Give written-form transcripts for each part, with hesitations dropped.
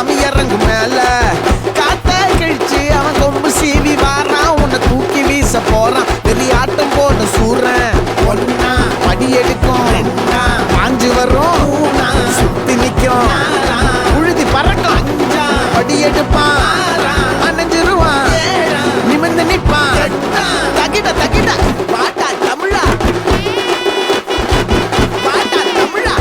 சாமி இறங்கும் மேல காத்த கழிச்சு அவன் கொம்பு சீவி வாரான் உன்னை தூக்கி வீச போறான் பெரிய ஆட்டம் போட சூறன் ஒன்னா படி எடுக்கும் பாஞ்சு வரும் சுத்தி நிக்கும் உழுதி பறக்கும் படி எடுப்பான் அணைஞ்சிருவான் நிமிர்ந்து நிப்பான் தகிட தகிட வாட்டா தமிழா வாட்டா தமிழா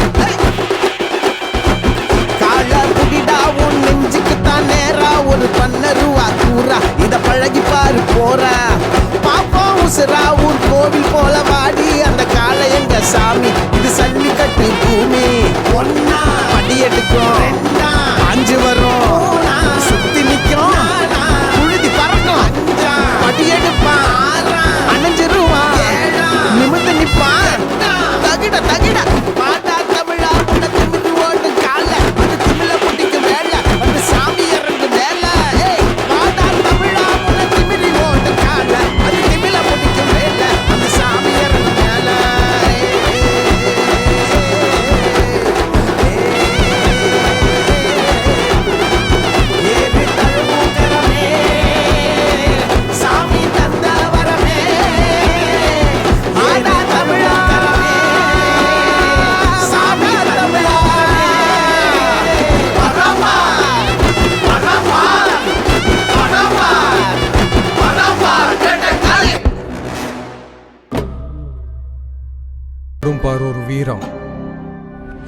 கால குடிடா உன் நெஞ்சுக்குத்தான் நேரா ஒரு பண்ணருவா கூறா இத பழகி பாரு போறா பாப்போம் உசுரா ஊர் கோவில் போல வாடி அந்த காலை எங்க சாமி இது சல்லி கட்டு பூமி ஒன்னா படி எடுக்கும் அஞ்சு வரும் சுத்தி நிக்கும் உழுதி பறக்கும் படி எடுப்பான் அணைஞ்சிருவான் நிமிர்ந்து நிப்பான் தகிட தகிட பாட்டா தமிழா உன்னை திமிரு ஓட்டு கால அது திமிழ புட்டிக்கு மேல வந்து சாமி இறங்கு மேல பாட்டா தமிழா உன்னை திமிரி ஓட்டு கால அது திமிழ புட்டிக்கு மேல அந்த சாமி இறங்கு மேல ஏறி தழுவுகிறமே சாமி தந்த வரமே பாட்டா தமிழா சாமி தமிழா பரமார் பரமார் பரமார் பரமார் கேட்டே பாரு ஒரு வீரம்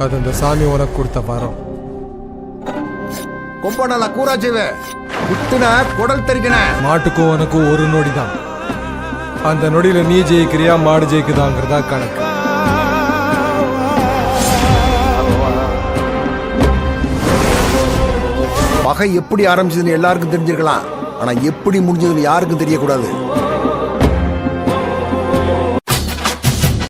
அது அந்த சாமி உனக்கு கொடுத்த வரம். கொம்பனால கூறாச்சுவே குத்துன குடல் தெரிக்கின மாட்டுக்கும் உனக்கும் ஒரு நொடி தான். அந்த நொடியில நீ ஜெயிக்கிறியா மாடு ஜெயிக்குதாங்கிறதா கணக்கு. பகை எப்படி ஆரம்பிச்சதுன்னு எல்லாருக்கும் தெரிஞ்சிருக்கலாம், ஆனா எப்படி முடிஞ்சதுன்னு யாருக்கும் தெரியக்கூடாது.